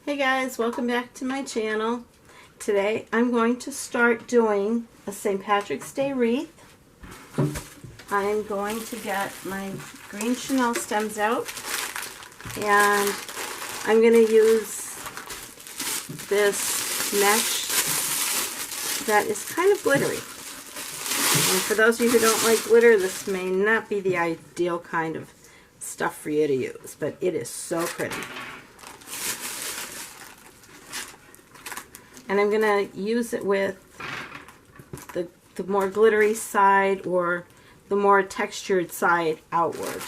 Hey guys, welcome back to my channel. Today I'm going to start doing a St. Patrick's Day wreath. I'm going to get my green chenille stems out and I'm going to use this mesh that is kind of glittery. And for those of you who don't like glitter, this may not be the ideal kind of stuff for you to use, but it is so pretty. And I'm going to use it with the more glittery side or the more textured side outward.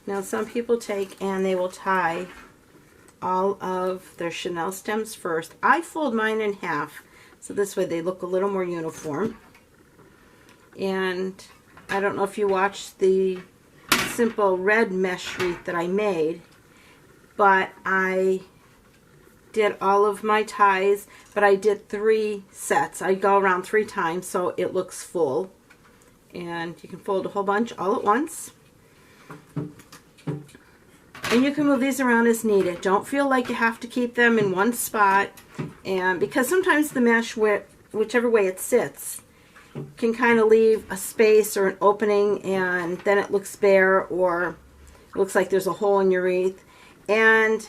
Now some people take and they will tie all of their chenille stems first. I fold mine in half so this way they look a little more uniform. And I don't know if you watched the simple red mesh wreath that I made, but I did all of my ties, but I did 3 sets. I go around 3 times so it looks full, and you can fold a whole bunch all at once, and you can move these around as needed. Don't feel like you have to keep them in one spot, and because sometimes the mesh, whichever way it sits, can kind of leave a space or an opening and then it looks bare or it looks like there's a hole in your wreath. And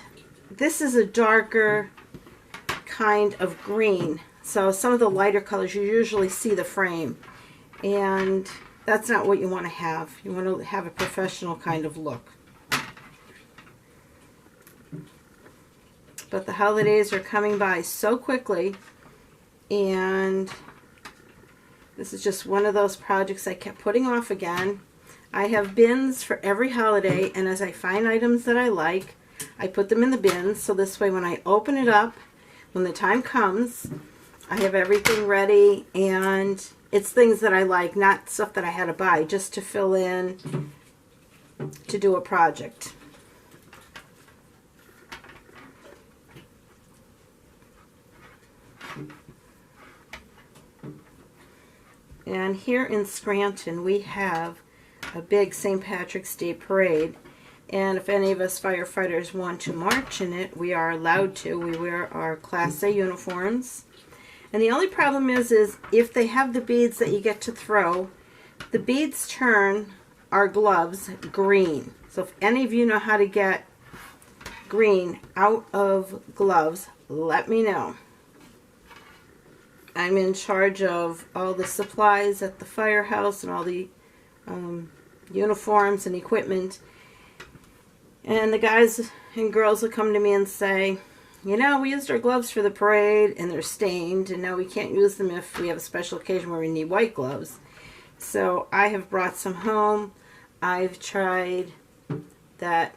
this is a darker kind of green, so some of the lighter colors you usually see the frame, and that's not what you want to have. You want to have a professional kind of look. But the holidays are coming by so quickly, and this is just one of those projects I kept putting off again. I have bins for every holiday, and as I find items that I like, I put them in the bins, so this way when I open it up, when the time comes, I have everything ready, and it's things that I like, not stuff that I had to buy, just to fill in to do a project. And here in Scranton we have a big St. Patrick's Day parade, and if any of us firefighters want to march in it, we are allowed to. We wear our Class A uniforms, and the only problem is if they have the beads that you get to throw, the beads turn our gloves green. So if any of you know how to get green out of gloves, let me know. I'm in charge of all the supplies at the firehouse and all the uniforms and equipment. And the guys and girls will come to me and say, you know, we used our gloves for the parade and they're stained, and now we can't use them if we have a special occasion where we need white gloves. So I have brought some home. I've tried that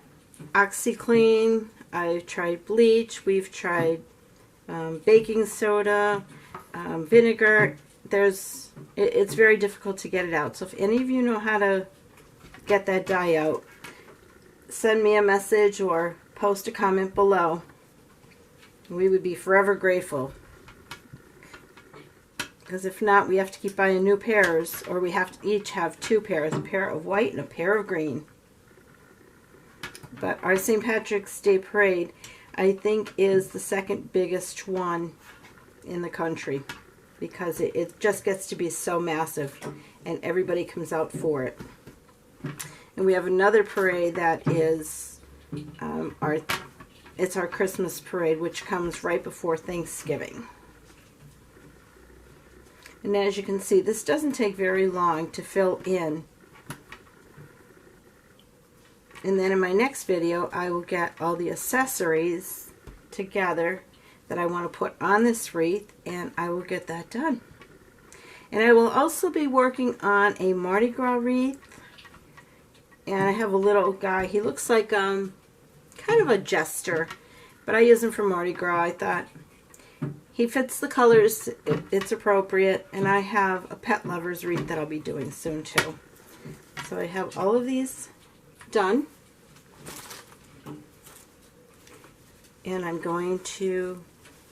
OxyClean. I've tried bleach. We've tried baking soda. Vinegar. It's very difficult to get it out. So if any of you know how to get that dye out, send me a message or post a comment below. We would be forever grateful. Because if not, we have to keep buying new pairs, or we have to each have 2 pairs, a pair of white and a pair of green. But our St. Patrick's Day parade, I think, is the second biggest one in the country, because it just gets to be so massive and everybody comes out for it. And we have another parade that is it's our Christmas parade, which comes right before Thanksgiving. And as you can see, this doesn't take very long to fill in. And then in my next video I will get all the accessories together that I want to put on this wreath, and I will get that done. And I will also be working on a Mardi Gras wreath, and I have a little guy. He looks like kind of a jester, but I use him for Mardi Gras. I thought he fits the colors, it's appropriate, and I have a pet lovers wreath that I'll be doing soon too. So I have all of these done, and I'm going to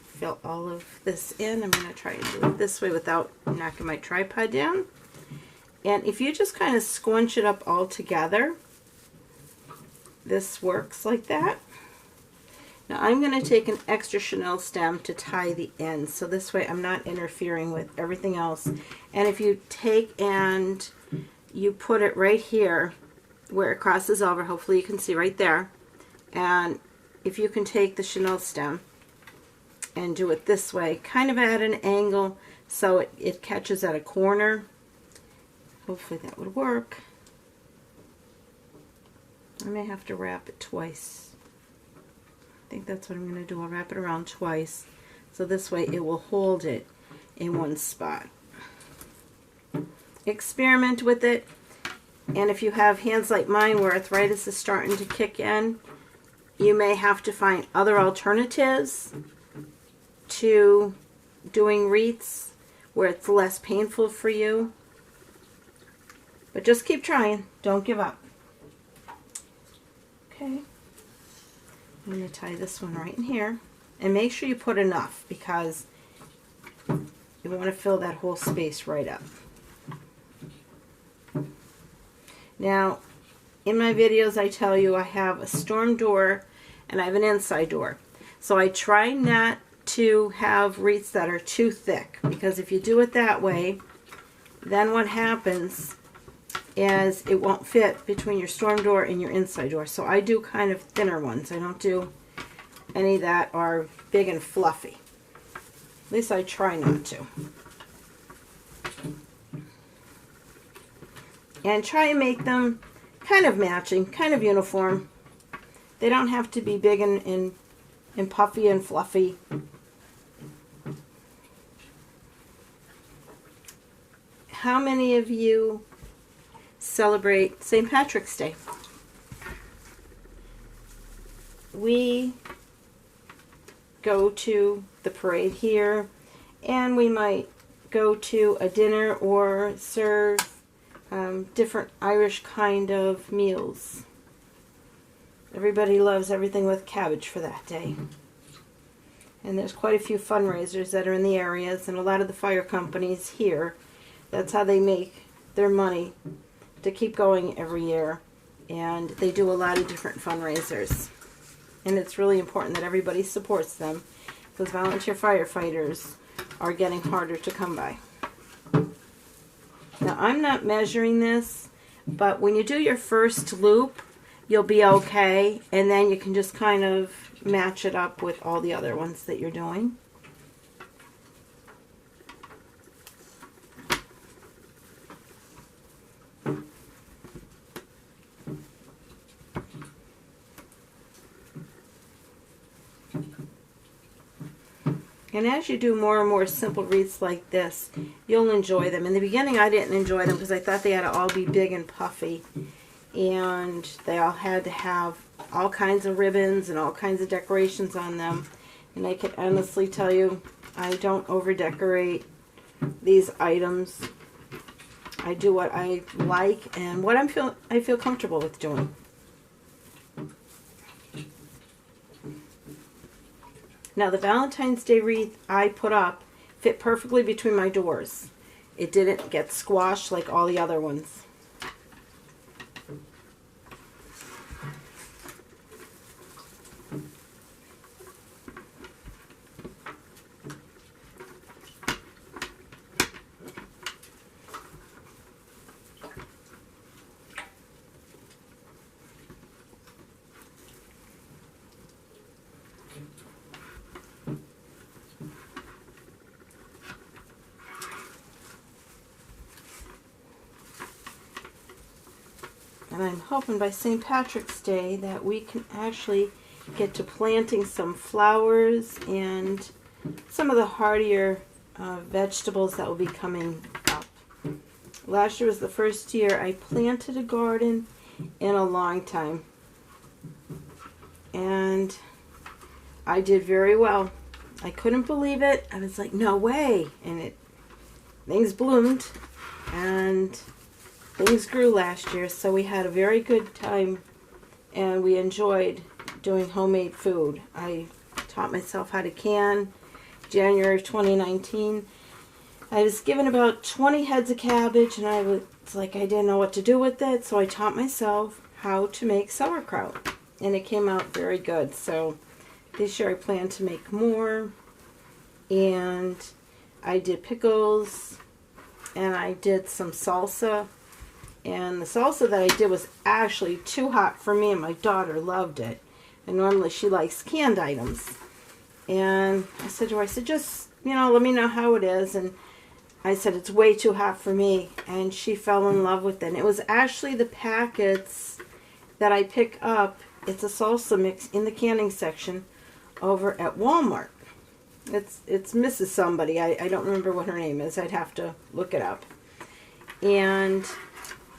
fill all of this in. I'm going to try and do it this way without knocking my tripod down. And if you just kind of squinch it up all together, this works like that. Now I'm going to take an extra chenille stem to tie the ends, so this way I'm not interfering with everything else. And if you take and you put it right here where it crosses over, hopefully you can see right there, and if you can take the chenille stem and do it this way, kind of at an angle so it catches at a corner, hopefully that would work. I may have to wrap it twice. I think that's what I'm going to do. I'll wrap it around twice, so this way it will hold it in one spot. Experiment with it, and if you have hands like mine where arthritis is starting to kick in, you may have to find other alternatives to doing wreaths where it's less painful for you. But just keep trying. Don't give up. Okay. I'm going to tie this one right in here. And make sure you put enough, because you want to fill that whole space right up. Now, in my videos I tell you I have a storm door and I have an inside door. So I try not to have wreaths that are too thick, because if you do it that way, then what happens is it won't fit between your storm door and your inside door. So I do kind of thinner ones. I don't do any that are big and fluffy. At least I try not to. And try and make them kind of matching, kind of uniform. They don't have to be big and puffy and fluffy. How many of you celebrate St. Patrick's Day? We go to the parade here, and we might go to a dinner or serve different Irish kind of meals. Everybody loves everything with cabbage for that day. And there's quite a few fundraisers that are in the areas, and a lot of the fire companies here, that's how they make their money to keep going every year. And they do a lot of different fundraisers. And it's really important that everybody supports them, because volunteer firefighters are getting harder to come by. Now, I'm not measuring this, but when you do your first loop, you'll be okay, and then you can just kind of match it up with all the other ones that you're doing. And as you do more and more simple wreaths like this, you'll enjoy them. In the beginning, I didn't enjoy them because I thought they had to all be big and puffy. And they all had to have all kinds of ribbons and all kinds of decorations on them. And I can honestly tell you, I don't over-decorate these items. I do what I like and what I feel comfortable with doing. Now, the Valentine's Day wreath I put up fit perfectly between my doors. It didn't get squashed like all the other ones. And I'm hoping by St. Patrick's Day that we can actually get to planting some flowers and some of the hardier vegetables that will be coming up. Last year was the first year I planted a garden in a long time. And I did very well. I couldn't believe it. I was like, no way. And things bloomed and things grew last year, so we had a very good time and we enjoyed doing homemade food. I taught myself how to can. January of 2019, I was given about 20 heads of cabbage, and I it's like I didn't know what to do with it, so I taught myself how to make sauerkraut, and it came out very good. So this year I plan to make more, and I did pickles, and I did some salsa, and the salsa that I did was actually too hot for me, and my daughter loved it, and normally she likes canned items. And I said to her, I said, just, you know, let me know how it is. And I said, it's way too hot for me. And she fell in love with it. And it was actually the packets that I pick up. It's a salsa mix in the canning section over at Walmart. It's Mrs. Somebody. I don't remember what her name is. I'd have to look it up. And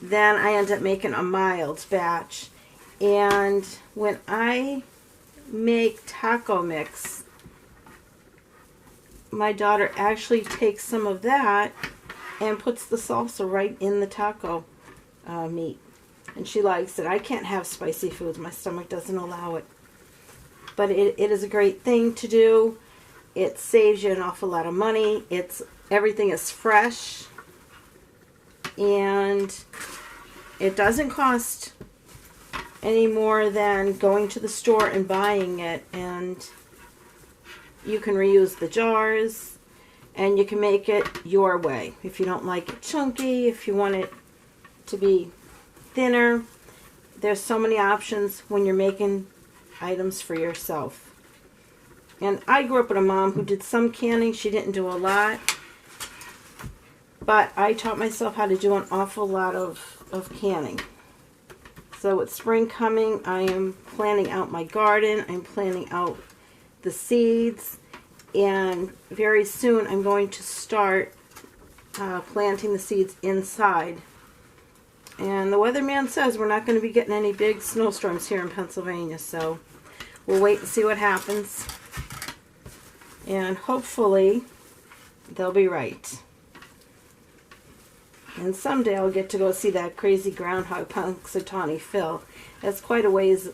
then I ended up making a mild batch. And when I make taco mix, my daughter actually takes some of that and puts the salsa right in the taco meat. And she likes it. I can't have spicy foods. My stomach doesn't allow it. But it is a great thing to do. It saves you an awful lot of money. Everything is fresh. And it doesn't cost any more than going to the store and buying it. And you can reuse the jars, and you can make it your way. If you don't like it chunky, if you want it to be thinner, there's so many options when you're making items for yourself. And I grew up with a mom who did some canning. She didn't do a lot, but I taught myself how to do an awful lot of canning. So with spring coming, I am planning out my garden. I'm planning out the seeds, and very soon I'm going to start planting the seeds inside. And the weatherman says we're not going to be getting any big snowstorms here in Pennsylvania, so we'll wait and see what happens, and hopefully they'll be right. And someday I'll get to go see that crazy groundhog, Punxsutawney Phil. That's quite a ways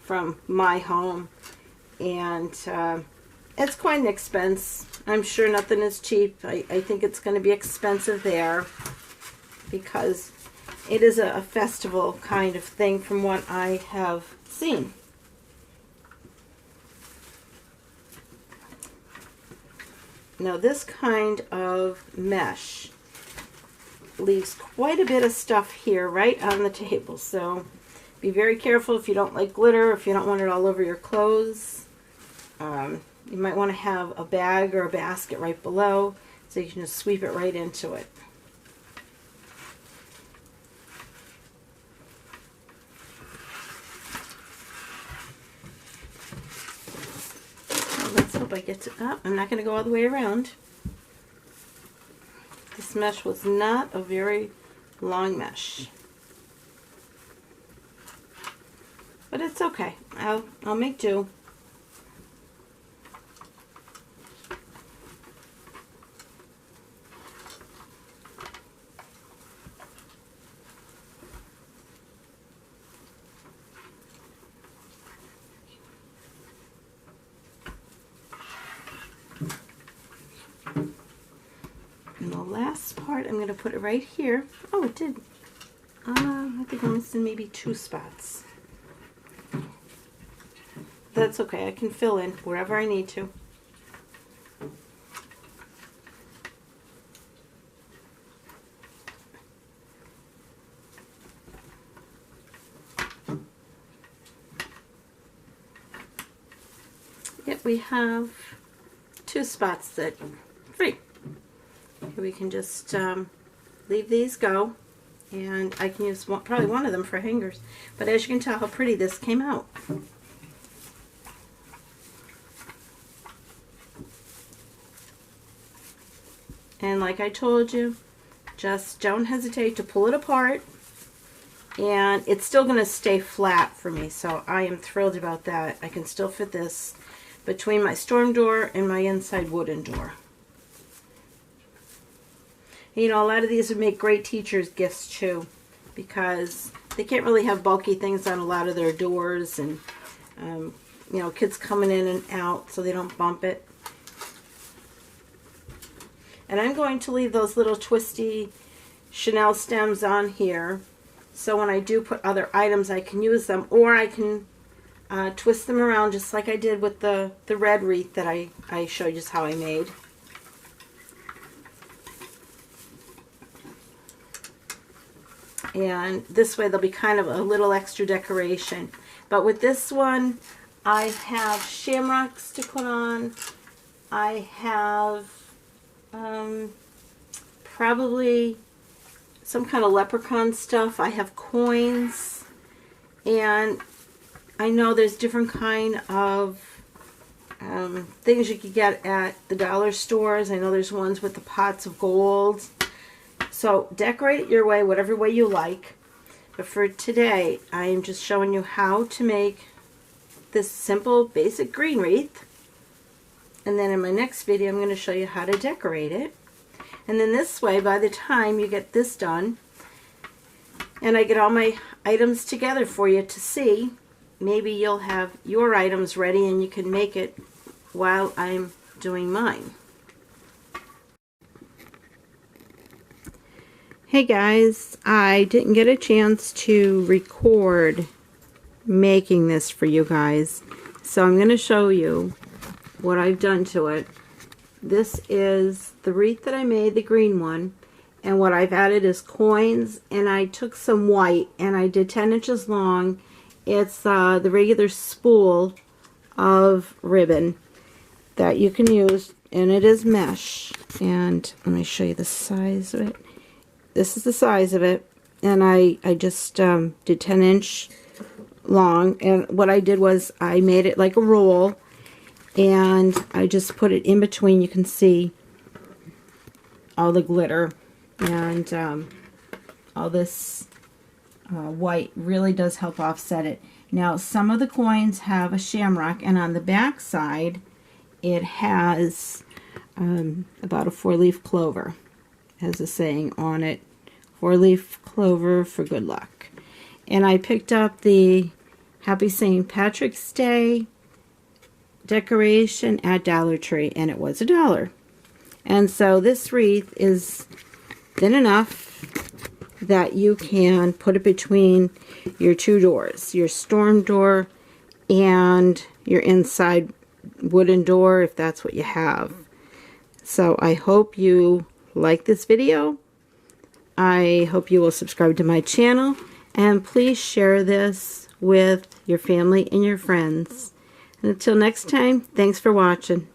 from my home, and it's quite an expense. I'm sure nothing is cheap. I think it's going to be expensive there because it is a festival kind of thing from what I have seen. Now this kind of mesh leaves quite a bit of stuff here right on the table, so be very careful if you don't like glitter, if you don't want it all over your clothes. You might want to have a bag or a basket right below so you can just sweep it right into it. So let's hope I get to, I'm not going to go all the way around. This mesh was not a very long mesh, but it's okay. I'll make do. And the last part, I'm going to put it right here. Oh, it did. I think I'm missing maybe 2 spots. That's okay. I can fill in wherever I need to. Yep, we have 2 spots that free. We can just leave these go, and I can use probably one of them for hangers. But as you can tell how pretty this came out. And like I told you, just don't hesitate to pull it apart, and it's still going to stay flat for me, so I am thrilled about that. I can still fit this between my storm door and my inside wooden door. You know, a lot of these would make great teachers' gifts too, because they can't really have bulky things on a lot of their doors, and you know, kids coming in and out so they don't bump it. And I'm going to leave those little twisty Chanel stems on here, so when I do put other items I can use them, or I can twist them around just like I did with the red wreath that I showed you just how I made. And this way they'll be kind of a little extra decoration. But with this one, I have shamrocks to put on. I have probably some kind of leprechaun stuff. I have coins. And I know there's different kind of things you could get at the dollar stores. I know there's ones with the pots of gold. So decorate it your way, whatever way you like. But for today, I am just showing you how to make this simple, basic green wreath. And then in my next video, I'm going to show you how to decorate it. And then this way, by the time you get this done, and I get all my items together for you to see, maybe you'll have your items ready and you can make it while I'm doing mine. Hey guys, I didn't get a chance to record making this for you guys, so I'm going to show you what I've done to it. This is the wreath that I made, the green one, and what I've added is coins, and I took some white and I did 10 inches long. It's the regular spool of ribbon that you can use, and it is mesh. And let me show you the size of it. This is the size of it, and I just did 10-inch long, and what I did was I made it like a roll, and I just put it in between. You can see all the glitter, and all this white really does help offset it. Now, some of the coins have a shamrock, and on the back side it has about a 4-leaf clover. Has a saying on it, 4-leaf clover for good luck. And I picked up the Happy St. Patrick's Day decoration at Dollar Tree, and it was $1. And so this wreath is thin enough that you can put it between your two doors, your storm door and your inside wooden door, if that's what you have. So I hope you like this video. I hope you will subscribe to my channel, and please share this with your family and your friends. And until next time, thanks for watching.